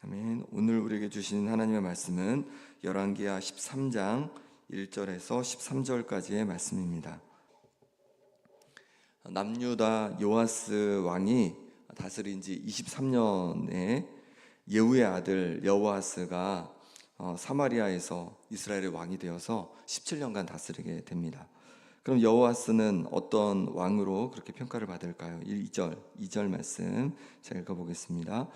아멘. 오늘 우리에게 주신 하나님의 말씀은 열왕기하 13장 1절에서 13절까지의 말씀입니다. 남유다 요아스 왕이 다스린 지 23년에 예후의 아들 여호아스가 사마리아에서 이스라엘의 왕이 되어서 17년간 다스리게 됩니다. 그럼 여호아스는 어떤 왕으로 그렇게 평가를 받을까요? 2절 말씀 제가 읽어보겠습니다.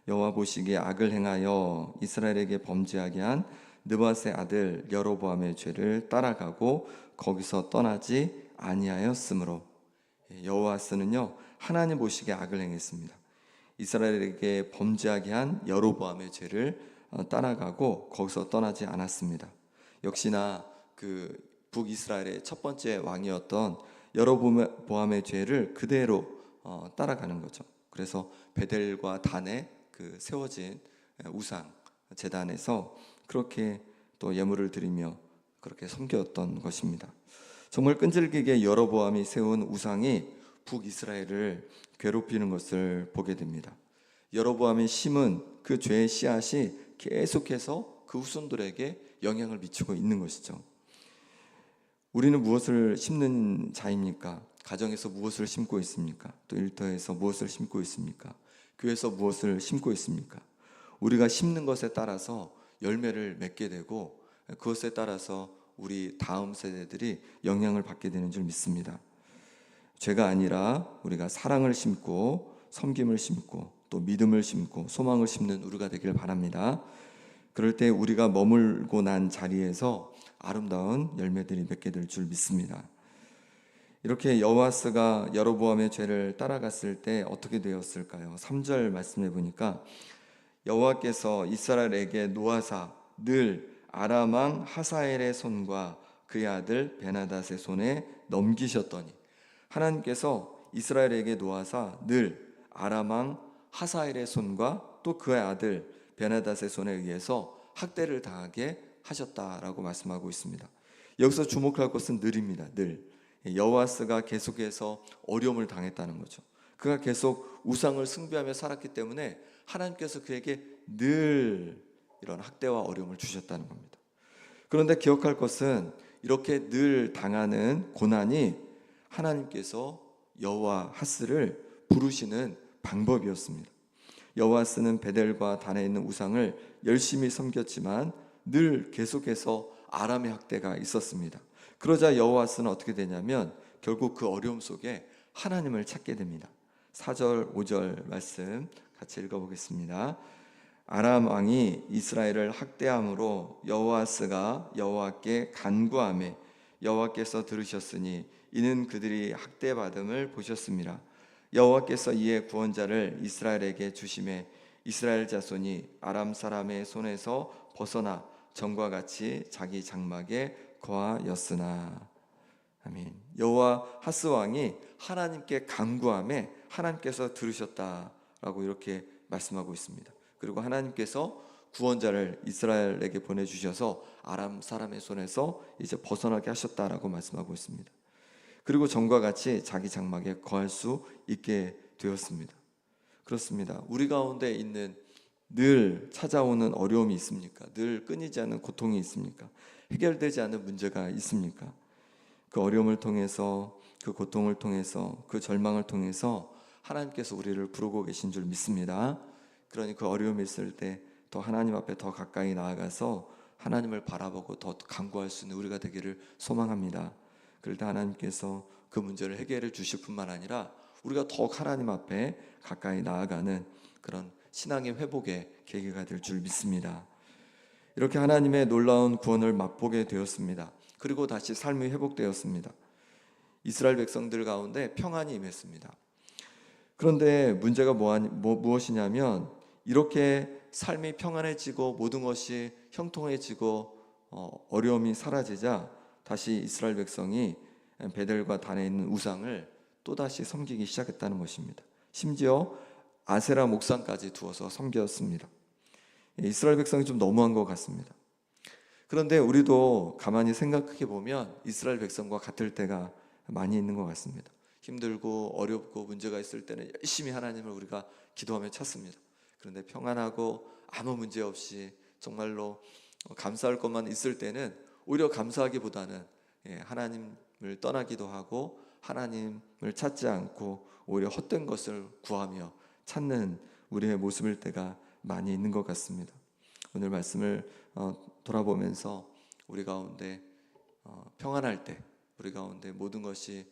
여호와 보시기에 악을 행하여 이스라엘에게 범죄하게 한 느밧의 아들 여로보암의 죄를 따라가고 거기서 떠나지 아니하였으므로. 여호아스는요 하나님 보시기에 악을 행했습니다. 이스라엘에게 범죄하게 한 여로보암의 죄를 따라가고 거기서 떠나지 않았습니다. 역시나 그 북이스라엘의 첫 번째 왕이었던 여로보암의 죄를 그대로 따라가는 거죠. 그래서 베델과 단에 그 세워진 우상 제단에서 그렇게 또 예물을 드리며 그렇게 섬겼던 것입니다. 정말 끈질기게 여로보암이 세운 우상이 북이스라엘을 괴롭히는 것을 보게 됩니다. 여로보암이 심은 그 죄의 씨앗이 계속해서 그 후손들에게 영향을 미치고 있는 것이죠. 우리는 무엇을 심는 자입니까? 가정에서 무엇을 심고 있습니까? 또 일터에서 무엇을 심고 있습니까? 교회에서 무엇을 심고 있습니까? 우리가 심는 것에 따라서 열매를 맺게 되고 그것에 따라서 우리 다음 세대들이 영향을 받게 되는 줄 믿습니다. 죄가 아니라 우리가 사랑을 심고 섬김을 심고 또 믿음을 심고 소망을 심는 우리가 되길 바랍니다. 그럴 때 우리가 머물고 난 자리에서 아름다운 열매들이 맺게 될 줄 믿습니다. 이렇게 여호아스가 여로보암의 죄를 따라갔을 때 어떻게 되었을까요? 3절 말씀해 보니까 여호와께서 이스라엘에게 노하사 늘 아람 왕 하사엘의 손과 그의 아들 베나닷의 손에 넘기셨더니, 하나님께서 이스라엘에게 노하사 늘 아람 왕 하사엘의 손과 또 그의 아들 베나닷의 손에 의해서 학대를 당하게 하셨다라고 말씀하고 있습니다. 여기서 주목할 것은 늘입니다. 늘 여호아스가 계속해서 어려움을 당했다는 거죠. 그가 계속 우상을 숭배하며 살았기 때문에 하나님께서 그에게 늘 이런 학대와 어려움을 주셨다는 겁니다. 그런데 기억할 것은 이렇게 늘 당하는 고난이 하나님께서 여호아스를 부르시는 방법이었습니다. 여호아스는 베델과 단에 있는 우상을 열심히 섬겼지만 늘 계속해서 아람의 학대가 있었습니다. 그러자 여호아스는 어떻게 되냐면 결국 그 어려움 속에 하나님을 찾게 됩니다. 4절 5절 말씀 같이 읽어보겠습니다. 아람 왕이 이스라엘을 학대함으로 여호아스가 여호와께 간구하매 여호와께서 들으셨으니 이는 그들이 학대받음을 보셨습니다. 여호와께서 이에 구원자를 이스라엘에게 주심에 이스라엘 자손이 아람 사람의 손에서 벗어나 전과 같이 자기 장막에 거하였으나. 아멘. 여호아스 왕이 하나님께 간구함에 하나님께서 들으셨다라고 이렇게 말씀하고 있습니다. 그리고 하나님께서 구원자를 이스라엘에게 보내주셔서 아람 사람의 손에서 이제 벗어나게 하셨다라고 말씀하고 있습니다. 그리고 전과 같이 자기 장막에 거할 수 있게 되었습니다. 그렇습니다. 우리 가운데 있는 늘 찾아오는 어려움이 있습니까? 늘 끊이지 않는 고통이 있습니까? 해결되지 않는 문제가 있습니까? 그 어려움을 통해서, 그 고통을 통해서, 그 절망을 통해서 하나님께서 우리를 부르고 계신 줄 믿습니다. 그러니 그 어려움이 있을 때 더 하나님 앞에 더 가까이 나아가서 하나님을 바라보고 더 간구할 수 있는 우리가 되기를 소망합니다. 그럴 때 하나님께서 그 문제를 해결해 주실 뿐만 아니라 우리가 더욱 하나님 앞에 가까이 나아가는 그런 신앙의 회복의 계기가 될 줄 믿습니다. 이렇게 하나님의 놀라운 구원을 맛보게 되었습니다. 그리고 다시 삶이 회복되었습니다. 이스라엘 백성들 가운데 평안이 임했습니다. 그런데 문제가 무엇이냐면 이렇게 삶이 평안해지고 모든 것이 형통해지고 어려움이 사라지자 다시 이스라엘 백성이 베델과 단에 있는 우상을 또다시 섬기기 시작했다는 것입니다. 심지어 아세라 목상까지 두어서 섬겼습니다. 이스라엘 백성이 좀 너무한 것 같습니다. 그런데 우리도 가만히 생각해 보면 이스라엘 백성과 같을 때가 많이 있는 것 같습니다. 힘들고 어렵고 문제가 있을 때는 열심히 하나님을 우리가 기도하며 찾습니다. 그런데 평안하고 아무 문제 없이 정말로 감사할 것만 있을 때는 오히려 감사하기보다는 하나님을 떠나기도 하고 하나님을 찾지 않고 오히려 헛된 것을 구하며 찾는 우리의 모습일 때가 많이 있는 것 같습니다. 오늘 말씀을 돌아보면서 우리 가운데 평안할 때, 우리 가운데 모든 것이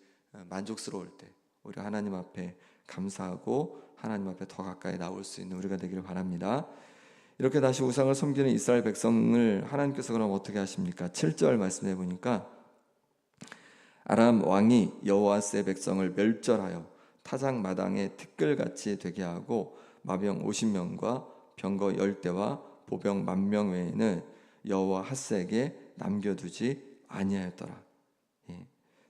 만족스러울 때 우리 하나님 앞에 감사하고 하나님 앞에 더 가까이 나올 수 있는 우리가 되기를 바랍니다. 이렇게 다시 우상을 섬기는 이스라엘 백성을 하나님께서 그럼 어떻게 하십니까? 7절 말씀해 보니까 아람 왕이 여호와스의 백성을 멸절하여 타작 마당에 티끌같이 되게 하고 마병 50명과 병거 10대와 보병 10,000명 외에는 여호와하스에게 남겨두지 아니하였더라.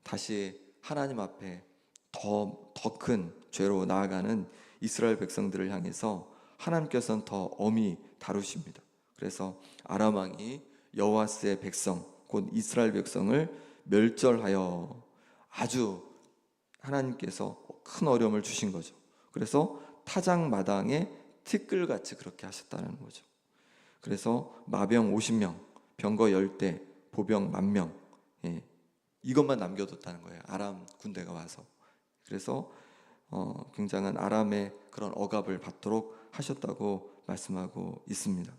다시 하나님 앞에 더 큰 죄로 나아가는 이스라엘 백성들을 향해서 하나님께서는 더 엄히 다루십니다. 그래서 아람 왕이 여호와스의 백성 곧 이스라엘 백성을 멸절하여 아주 하나님께서 큰 어려움을 주신 거죠. 그래서 타작 마당에 티끌같이 그렇게 하셨다는 거죠. 그래서 마병 50명, 병거 10대, 보병 10,000명, 이것만 남겨뒀다는 거예요. 아람 군대가 와서. 그래서 굉장한 아람의 그런 억압을 받도록 하셨다고 말씀하고 있습니다.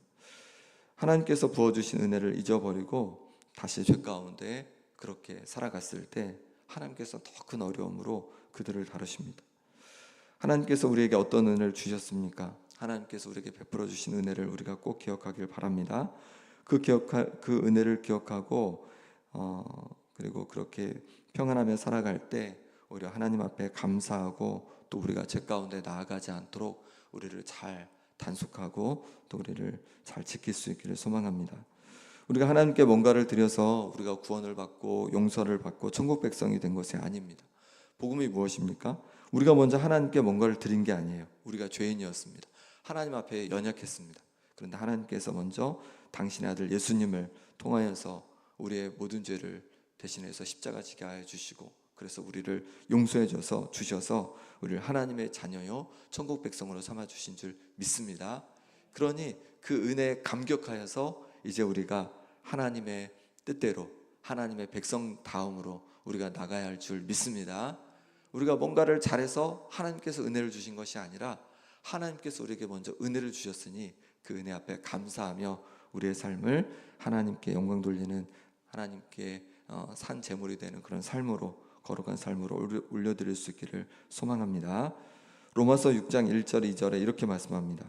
하나님께서 부어주신 은혜를 잊어버리고 다시 죄 가운데 그렇게 살아갔을 때 하나님께서 더 큰 어려움으로 그들을 다루십니다. 하나님께서 우리에게 어떤 은혜를 주셨습니까? 하나님께서 우리에게 베풀어 주신 은혜를 우리가 꼭 기억하길 바랍니다. 그 은혜를 기억하고 그리고 그렇게 평안하며 살아갈 때 오히려 하나님 앞에 감사하고 또 우리가 죄 가운데 나아가지 않도록 우리를 잘 단속하고 또 우리를 잘 지킬 수 있기를 소망합니다. 우리가 하나님께 뭔가를 드려서 우리가 구원을 받고 용서를 받고 천국 백성이 된 것이 아닙니다. 복음이 무엇입니까? 우리가 먼저 하나님께 뭔가를 드린 게 아니에요. 우리가 죄인이었습니다. 하나님 앞에 연약했습니다. 그런데 하나님께서 먼저 당신의 아들 예수님을 통하여서 우리의 모든 죄를 대신해서 십자가 지게 하여 주시고 그래서 우리를 용서해 주셔서 우리를 하나님의 자녀요 천국 백성으로 삼아 주신 줄 믿습니다. 그러니 그 은혜에 감격하여서 이제 우리가 하나님의 뜻대로 하나님의 백성 다음으로 우리가 나가야 할 줄 믿습니다. 우리가 뭔가를 잘해서 하나님께서 은혜를 주신 것이 아니라 하나님께서 우리에게 먼저 은혜를 주셨으니 그 은혜 앞에 감사하며 우리의 삶을 하나님께 영광 돌리는 하나님께 산 제물이 되는 그런 삶으로 거룩한 삶으로 올려드릴 수 있기를 소망합니다. 로마서 6장 1절 2절에 이렇게 말씀합니다.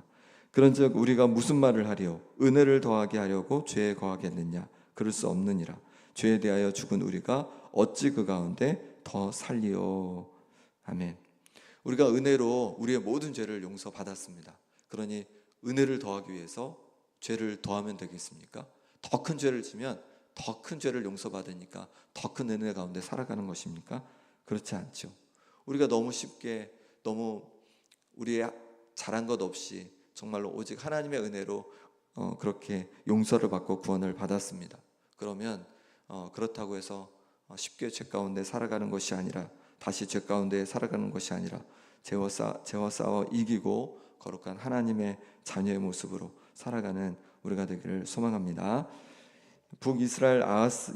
그런즉 우리가 무슨 말을 하리요? 은혜를 더하게 하려고 죄에 거하겠느냐? 그럴 수 없느니라. 죄에 대하여 죽은 우리가 어찌 그 가운데 더 살리요? 아멘. 우리가 은혜로 우리의 모든 죄를 용서받았습니다. 그러니 은혜를 더하기 위해서 죄를 더하면 되겠습니까? 더 큰 죄를 지면 더 큰 죄를 용서받으니까 더 큰 은혜 가운데 살아가는 것입니까? 그렇지 않죠. 우리가 너무 쉽게 너무 우리의 잘한 것 없이 정말로 오직 하나님의 은혜로 그렇게 용서를 받고 구원을 받았습니다. 그러면 그렇다고 해서 쉽게 죄 가운데 살아가는 것이 아니라 다시 죄 가운데 살아가는 것이 아니라 죄와 싸워 이기고 거룩한 하나님의 자녀의 모습으로 살아가는 우리가 되기를 소망합니다. 북이스라엘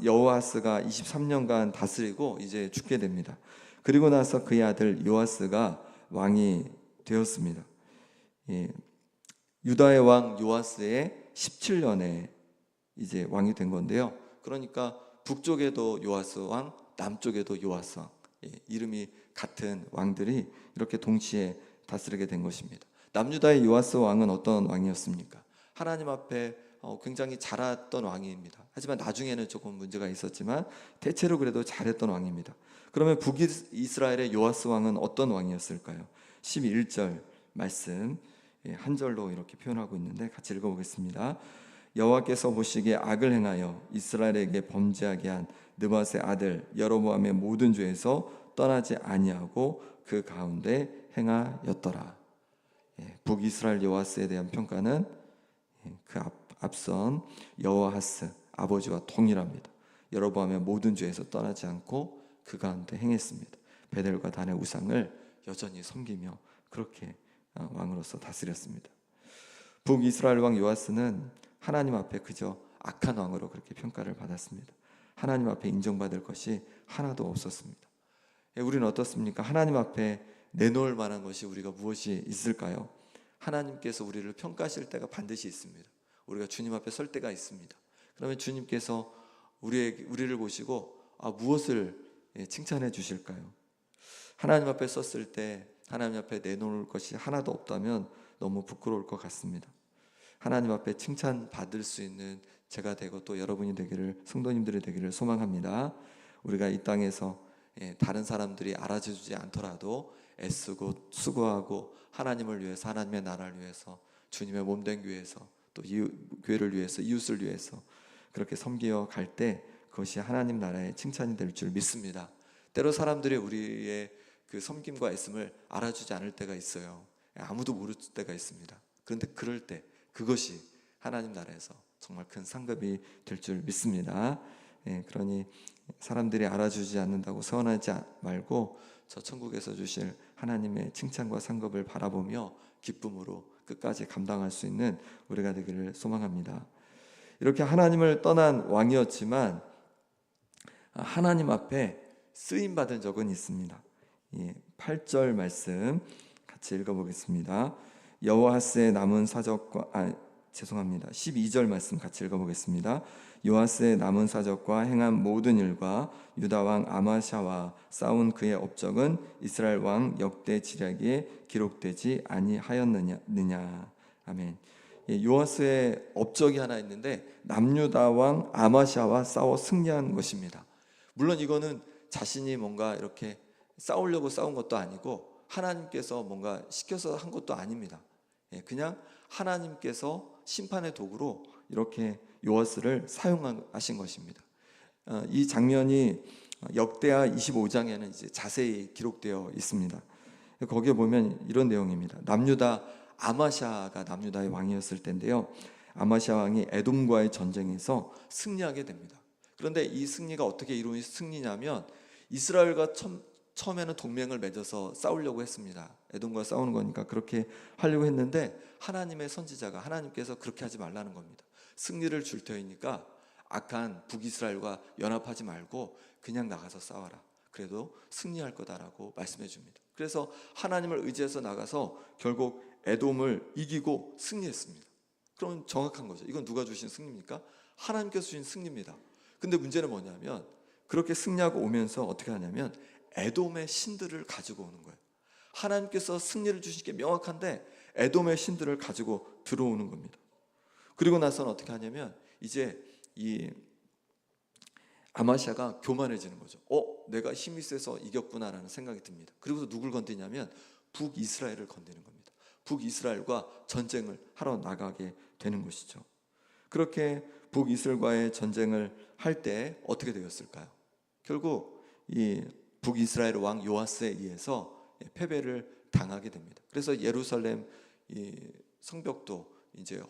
여호아스가 23년간 다스리고 이제 죽게 됩니다. 그리고 나서 그의 아들 요아스가 왕이 되었습니다. 유다의 왕 요아스의 17년에 이제 왕이 된 건데요. 그러니까 북쪽에도 요아스 왕, 남쪽에도 요아스 왕, 이름이 같은 왕들이 이렇게 동시에 다스리게 된 것입니다. 남유다의 요아스 왕은 어떤 왕이었습니까? 하나님 앞에 굉장히 잘했던 왕입니다. 하지만 나중에는 조금 문제가 있었지만 대체로 그래도 잘했던 왕입니다. 그러면 북이스라엘의 요아스 왕은 어떤 왕이었을까요? 11절 말씀 한 절로 이렇게 표현하고 있는데 같이 읽어보겠습니다. 여호와께서 보시기에 악을 행하여 이스라엘에게 범죄하게 한 느밧의 아들 여로보암의 모든 죄에서 떠나지 아니하고 그 가운데 행하였더라. 북이스라엘 요아스에 대한 평가는 그 앞선 여호아하스 아버지와 동일합니다. 여로보암의 모든 죄에서 떠나지 않고 그 가운데 행했습니다. 베델과 단의 우상을 여전히 섬기며 그렇게 왕으로서 다스렸습니다. 북이스라엘 왕 요아스는 하나님 앞에 그저 악한 왕으로 그렇게 평가를 받았습니다. 하나님 앞에 인정받을 것이 하나도 없었습니다. 우리는 어떻습니까? 하나님 앞에 내놓을 만한 것이 우리가 무엇이 있을까요? 하나님께서 우리를 평가하실 때가 반드시 있습니다. 우리가 주님 앞에 설 때가 있습니다. 그러면 주님께서 우리를 보시고 무엇을 칭찬해 주실까요? 하나님 앞에 섰을 때 하나님 앞에 내놓을 것이 하나도 없다면 너무 부끄러울 것 같습니다. 하나님 앞에 칭찬받을 수 있는 제가 되고 또 여러분이 되기를, 성도님들이 되기를 소망합니다. 우리가 이 땅에서 다른 사람들이 알아주지 않더라도 애쓰고 수고하고 하나님을 위해서, 하나님의 나라를 위해서, 주님의 몸된 교회에서, 또 교회를 위해서, 이웃을 위해서 그렇게 섬겨 갈 때 그것이 하나님 나라의 칭찬이 될 줄 믿습니다. 때로 사람들이 우리의 그 섬김과 애씀을 알아주지 않을 때가 있어요. 아무도 모를 때가 있습니다. 그런데 그럴 때 그것이 하나님 나라에서 정말 큰 상급이 될 줄 믿습니다. 그러니 사람들이 알아주지 않는다고 서운하지 말고 저 천국에서 주실 하나님의 칭찬과 상급을 바라보며 기쁨으로 끝까지 감당할 수 있는 우리가 되기를 소망합니다. 이렇게 하나님을 떠난 왕이었지만 하나님 앞에 쓰임받은 적은 있습니다. 8절 말씀 같이 읽어보겠습니다. 여호아스의 남은 사적과 12절 말씀 같이 읽어보겠습니다. 요아스의 남은 사적과 행한 모든 일과 유다 왕 아마샤와 싸운 그의 업적은 이스라엘 왕 역대 지략에 기록되지 아니하였느냐. 아멘. 요아스의 업적이 하나 있는데 남유다 왕 아마샤와 싸워 승리한 것입니다. 물론 이거는 자신이 뭔가 이렇게 싸우려고 싸운 것도 아니고 하나님께서 뭔가 시켜서 한 것도 아닙니다. 그냥 하나님께서 심판의 도구로 이렇게 요아스를 사용하신 것입니다. 이 장면이 역대하 25장에는 이제 자세히 기록되어 있습니다. 거기에 보면 이런 내용입니다. 남유다 아마샤가 남유다의 왕이었을 때인데요. 아마샤 왕이 에돔과의 전쟁에서 승리하게 됩니다. 그런데 이 승리가 어떻게 이루어진 승리냐면 이스라엘과 처음에는 동맹을 맺어서 싸우려고 했습니다. 에돔과 싸우는 거니까 그렇게 하려고 했는데 하나님의 선지자가, 하나님께서 그렇게 하지 말라는 겁니다. 승리를 줄 터이니까 악한 북이스라엘과 연합하지 말고 그냥 나가서 싸워라. 그래도 승리할 거다라고 말씀해 줍니다. 그래서 하나님을 의지해서 나가서 결국 에돔을 이기고 승리했습니다. 그럼 정확한 거죠. 이건 누가 주신 승리입니까? 하나님께서 주신 승리입니다. 근데 문제는 뭐냐면 그렇게 승리하고 오면서 어떻게 하냐면 에돔의 신들을 가지고 오는 거예요. 하나님께서 승리를 주신 게 명확한데 에돔의 신들을 가지고 들어오는 겁니다. 그리고 나서는 어떻게 하냐면 이제 이 아마샤가 교만해지는 거죠. 내가 힘이 세서 이겼구나라는 생각이 듭니다. 그리고 누굴 건드냐면 북이스라엘을 건드는 겁니다. 북이스라엘과 전쟁을 하러 나가게 되는 것이죠. 그렇게 북이스라엘과의 전쟁을 할 때 어떻게 되었을까요? 결국 이 북이스라엘 왕 요아스에 의해서 패배를 당하게 됩니다. 그래서 예루살렘 이 성벽도 이제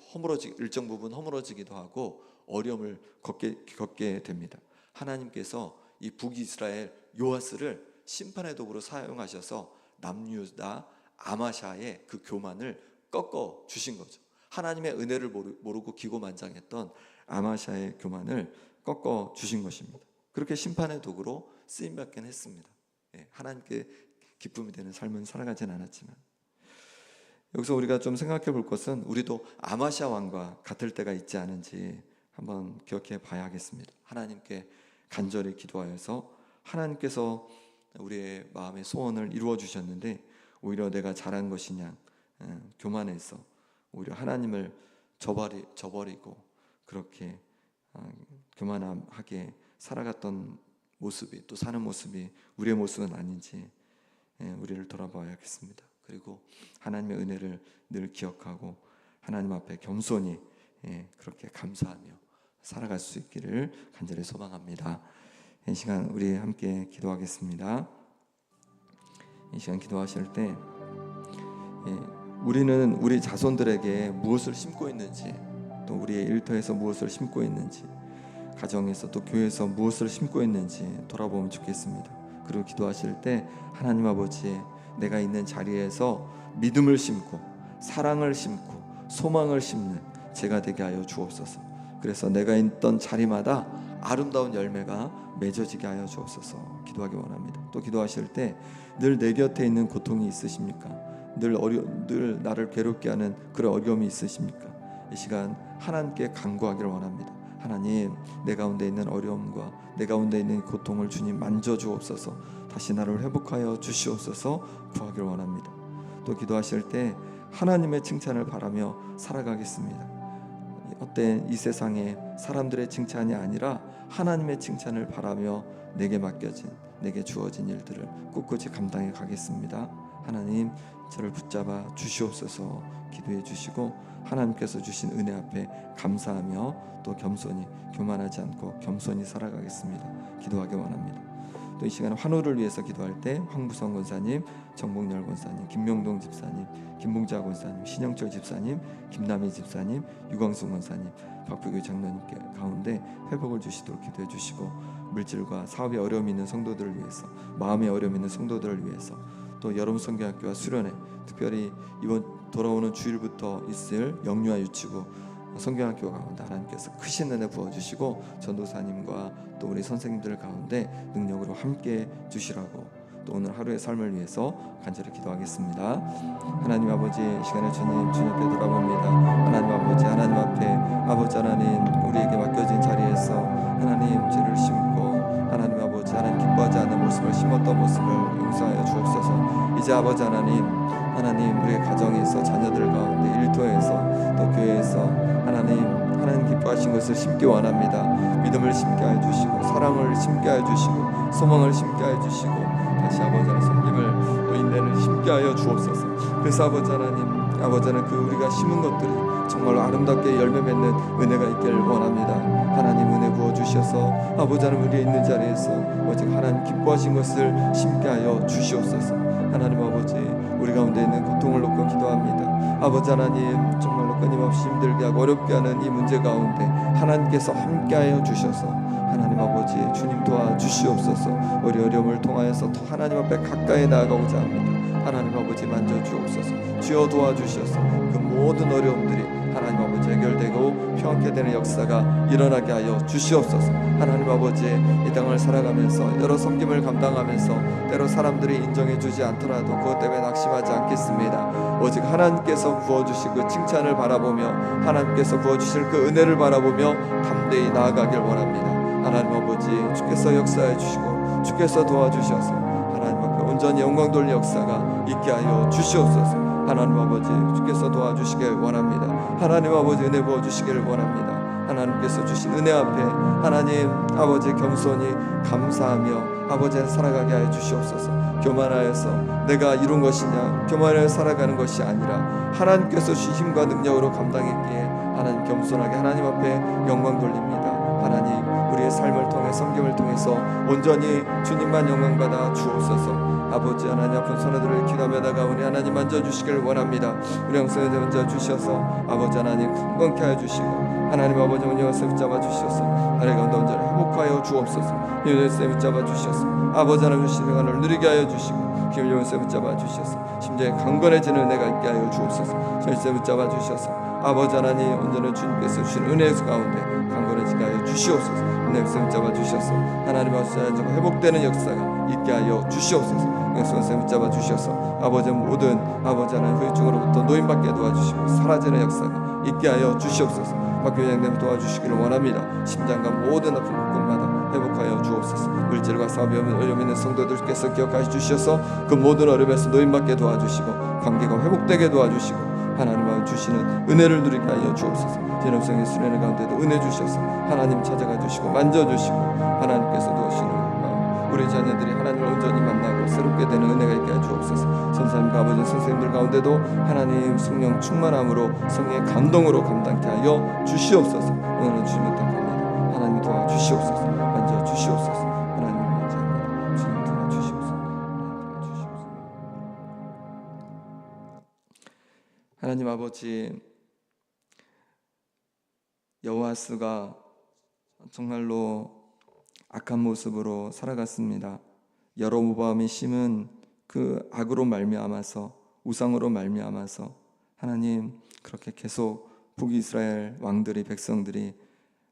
일정 부분 허물어지기도 하고 어려움을 겪게 됩니다. 하나님께서 이 북이스라엘 요아스를 심판의 도구로 사용하셔서 남유다 아마샤의 그 교만을 꺾어 주신 거죠. 하나님의 은혜를 모르고 기고만장했던 아마샤의 교만을 꺾어 주신 것입니다. 그렇게 심판의 도구로 쓰임받긴 했습니다. 하나님께 기쁨이 되는 삶은 살아가진 않았지만 여기서 우리가 좀 생각해 볼 것은 우리도 아마샤 왕과 같을 때가 있지 않은지 한번 기억해 봐야 하겠습니다. 하나님께 간절히 기도하여서 하나님께서 우리의 마음의 소원을 이루어 주셨는데 오히려 내가 잘한 것이냐 교만해서 오히려 하나님을 저버리고 그렇게 교만하게 살아갔던 모습이 또 사는 모습이 우리의 모습은 아닌지 우리를 돌아봐야겠습니다. 그리고 하나님의 은혜를 늘 기억하고 하나님 앞에 겸손히 그렇게 감사하며 살아갈 수 있기를 간절히 소망합니다. 이 시간 우리 함께 기도하겠습니다. 이 시간 기도하실 때 우리는 우리 자손들에게 무엇을 심고 있는지 또 우리의 일터에서 무엇을 심고 있는지 가정에서 또 교회에서 무엇을 심고 있는지 돌아보면 좋겠습니다. 그리고 기도하실 때 하나님 아버지 내가 있는 자리에서 믿음을 심고 사랑을 심고 소망을 심는 제가 되게 하여 주옵소서. 그래서 내가 있던 자리마다 아름다운 열매가 맺어지게 하여 주옵소서 기도하기 원합니다. 또 기도하실 때 늘 내 곁에 있는 고통이 있으십니까? 늘 나를 괴롭게 하는 그런 어려움이 있으십니까? 이 시간 하나님께 간구하기를 원합니다. 하나님, 내 가운데 있는 어려움과 내 가운데 있는 고통을 주님 만져 주옵소서. 다시 나를 회복하여 주시옵소서 구하기를 원합니다. 또 기도하실 때 하나님의 칭찬을 바라며 살아가겠습니다. 헛된 이 세상에 사람들의 칭찬이 아니라 하나님의 칭찬을 바라며 내게 맡겨진, 내게 주어진 일들을 꿋꿋이 감당해 가겠습니다. 하나님, 저를 붙잡아 주시옵소서 기도해 주시고, 하나님께서 주신 은혜 앞에 감사하며 또 겸손히, 교만하지 않고 겸손히 살아가겠습니다. 기도하기 원합니다. 또 이 시간에 환우를 위해서 기도할 때 황부성 권사님, 정복열 권사님, 김명동 집사님, 김봉자 권사님, 신영철 집사님, 김남희 집사님, 유광순 권사님, 박부규 장로님께 가운데 회복을 주시도록 기도해 주시고, 물질과 사업에 어려움이 있는 성도들을 위해서, 마음에 어려움이 있는 성도들을 위해서, 또 여름 성경학교와 수련회, 특별히 이번 돌아오는 주일부터 있을 영유아 유치부 성경학교 가운데 하나님께서 크신 은혜 부어주시고, 전도사님과 또 우리 선생님들 가운데 능력으로 함께 주시라고, 또 오늘 하루의 삶을 위해서 간절히 기도하겠습니다. 하나님 아버지, 시간에 주님 앞에 돌아봅니다. 하나님 아버지, 하나님 앞에 아버지 하나님, 우리에게 맡겨진 자리에서 하나님 죄를 심고 하나님 아버지, 하나님 기뻐하지 않는 모습을 심었던 모습을 용서하여 주옵소서. 이제 아버지 하나님 우리의 가정에서, 자녀들 가운데, 일터에서, 또 교회에서 하나님 기뻐하신 것을 심기 원합니다. 믿음을 심게 하여 주시고, 사랑을 심게 하여 주시고, 소망을 심게 하여 주시고, 다시 아버지 하나님 섬김을 또 인내를 심게 하여 주옵소서. 그래서 아버지 하나님 그 우리가 심은 것들이 정말로 아름답게 열매 맺는 은혜가 있기를 원합니다. 하나님 은혜 부어 주셔서 아버지 하나님 우리의 있는 자리에서 오직 하나님 기뻐하신 것을 심게 하여 주시옵소서. 하나님 아버지, 우리 가운데 있는 고통을 놓고 기도합니다. 아버지 하나님, 정말로 끊임없이 힘들게 하고 어렵게 하는 이 문제 가운데 하나님께서 함께하여 주셔서 하나님 아버지, 주님 도와주시옵소서. 우리 어려움을 통하여서 더 하나님 앞에 가까이 나아가고자 합니다. 하나님 아버지 만져주옵소서. 주여 도와주셔서 그 모든 어려움들이 하나님 아버지 해결되고 평안케 되는 역사가 일어나게 하여 주시옵소서. 하나님 아버지, 이 땅을 살아가면서 여러 섬김을 감당하면서 때로 사람들이 인정해주지 않더라도 그것 때문에 낙심하지 않겠습니다. 오직 하나님께서 부어주실 그 칭찬을 바라보며, 하나님께서 부어주실 그 은혜를 바라보며 담대히 나아가길 원합니다. 하나님 아버지, 주께서 역사해 주시고 주께서 도와주셔서 하나님 앞에 온전히 영광 돌릴 역사가 있게 하여 주시옵소서. 하나님 아버지, 주께서 도와주시길 원합니다. 하나님 아버지, 은혜 부어주시기를 원합니다. 하나님께서 주신 은혜 앞에 하나님 아버지 겸손히 감사하며 아버지 살아가게 하여 주시옵소서. 교만하여서 내가 이룬 것이냐, 교만하여 살아가는 것이 아니라 하나님께서 주신 힘과 능력으로 감당했기에 하나님 겸손하게 하나님 앞에 영광 돌립니다. 하나님, 우리의 삶을 통해, 섬김을 통해서 온전히 주님만 영광받아 주옵소서. 아버지 하나님, 아픈 손아들을 기도하며 나가오니 하나님 만져주시기를 원합니다. 우리 영성에 만져주셔서 아버지 하나님 건강케 하여 주시고, 하나님 아버지 영성에 붙잡아 주셔서 아래 가운데 온전히 회복하여 주옵소서. 영성에 붙잡아 주셔서 아버지 하나님 주시는 시간을 누리게 하여 주시고, 힘을 영성에 붙잡아 주셔서 심장에 강건해지는 은혜가 있게 하여 주옵소서. 영성에 붙잡아 주셔서 아버지 하나님, 온전히 주님께서 주신 은혜 가운데 강건해지게 하여 주시옵소서. 영성에 붙잡아 주셔서 하나님 아버지 회복되는 역사가 있게 하여 주시옵소서. 영성에 붙잡아 주셔서 아버지 모든 아버지 하나님 후유증으로부터 노인받게 도와주시고 사라지는 역사가 있게 하여 주시옵소서. 박교장님 도와주시기를 원합니다. 심장과 모든 아픈 곳곳마다 회복하여 주옵소서. 물질과 사업에 어려움 있는 성도들께서 기억하여 주셔서 그 모든 어려움에서 노인받게 도와주시고 관계가 회복되게 도와주시고 하나님과 주시는 은혜를 누리게 하여 주옵소서. 진업성의 수련회 가운데도 은혜 주셔서 하나님 찾아가 주시고 만져주시고, 하나님께서 도우시는 우리 자녀들이 하나님을 온전히 만나고 새롭게 되는 은혜가 있게 하여 주옵소서. 선생님과 아버지 선생님들 가운데도 하나님 성령 충만함으로, 성령의 감동으로 감당케 하여 주시옵소서. 오늘은 주님 부탁합니다. 하나님 도와주시옵소서. 만져주시옵소서. 하나님 감사합니다. 주님 도와주시옵소서. 하나님 아버지, 여호와스가 정말로 악한 모습으로 살아갔습니다. 여로보암이 심은 그 악으로 말미암아서, 우상으로 말미암아서 하나님, 그렇게 계속 북이스라엘 왕들이, 백성들이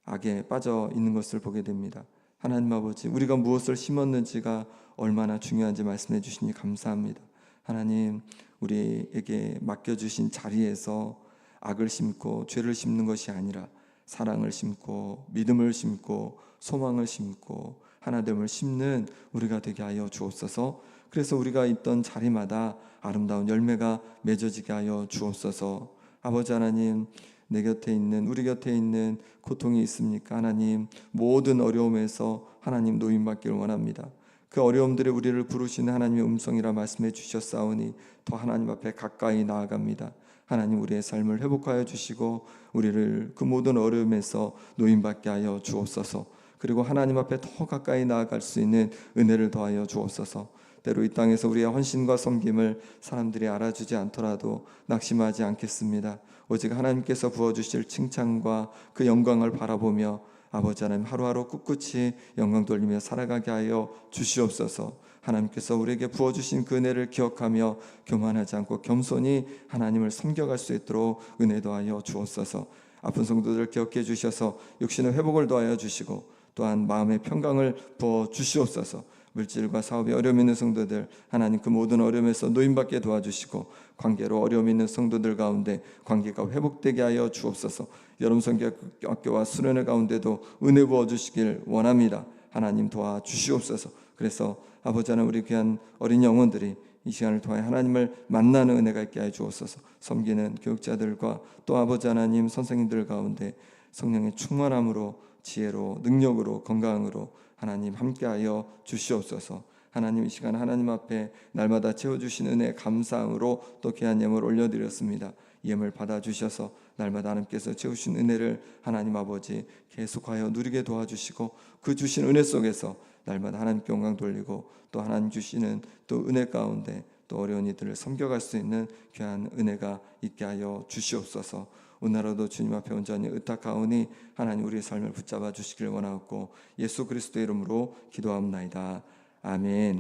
악에 빠져 있는 것을 보게 됩니다. 하나님 아버지, 우리가 무엇을 심었는지가 얼마나 중요한지 말씀해 주시니 감사합니다. 하나님, 우리에게 맡겨주신 자리에서 악을 심고 죄를 심는 것이 아니라 사랑을 심고 믿음을 심고 소망을 심고 하나됨을 심는 우리가 되게 하여 주옵소서. 그래서 우리가 있던 자리마다 아름다운 열매가 맺어지게 하여 주옵소서. 아버지 하나님, 내 곁에 있는, 우리 곁에 있는 고통이 있습니까? 하나님, 모든 어려움에서 하나님 노임받기를 원합니다. 그 어려움들이 우리를 부르시는 하나님의 음성이라 말씀해 주셨사오니 더 하나님 앞에 가까이 나아갑니다. 하나님, 우리의 삶을 회복하여 주시고 우리를 그 모든 어려움에서 노임받게 하여 주옵소서. 그리고 하나님 앞에 더 가까이 나아갈 수 있는 은혜를 더하여 주옵소서. 때로 이 땅에서 우리의 헌신과 섬김을 사람들이 알아주지 않더라도 낙심하지 않겠습니다. 오직 하나님께서 부어주실 칭찬과 그 영광을 바라보며 아버지 하나님, 하루하루 꿋꿋이 영광 돌리며 살아가게 하여 주시옵소서. 하나님께서 우리에게 부어주신 그 은혜를 기억하며 교만하지 않고 겸손히 하나님을 섬겨갈 수 있도록 은혜 더하여 주옵소서. 아픈 성도들 기억해 주셔서 육신의 회복을 더하여 주시고 또한 마음의 평강을 부어 주시옵소서. 물질과 사업에 어려움 있는 성도들, 하나님 그 모든 어려움에서 노임받게 도와주시고 관계로 어려움 있는 성도들 가운데 관계가 회복되게 하여 주옵소서. 여름 성경학교와 수련회 가운데도 은혜 부어주시길 원합니다. 하나님 도와주시옵소서. 그래서 아버지 하나님, 우리 귀한 어린 영혼들이 이 시간을 통해 하나님을 만나는 은혜가 있게 하여 주옵소서. 섬기는 교육자들과 또 아버지 하나님 선생님들 가운데 성령의 충만함으로, 지혜로, 능력으로, 건강으로 하나님 함께하여 주시옵소서. 하나님, 이 시간 하나님 앞에 날마다 채워주신 은혜 감사함으로 또 귀한 예물 올려드렸습니다. 예물 받아주셔서 날마다 하나님께서 채우신 은혜를 하나님 아버지 계속하여 누리게 도와주시고 그 주신 은혜 속에서 날마다 하나님께 영광 돌리고 또 하나님 주시는 또 은혜 가운데 또 어려운 이들을 섬겨갈 수 있는 귀한 은혜가 있게 하여 주시옵소서. 오늘날도 주님 앞에 온전히 의탁하오니 하나님, 우리의 삶을 붙잡아 주시길 원하옵고 예수 그리스도의 이름으로 기도합나이다. 아멘.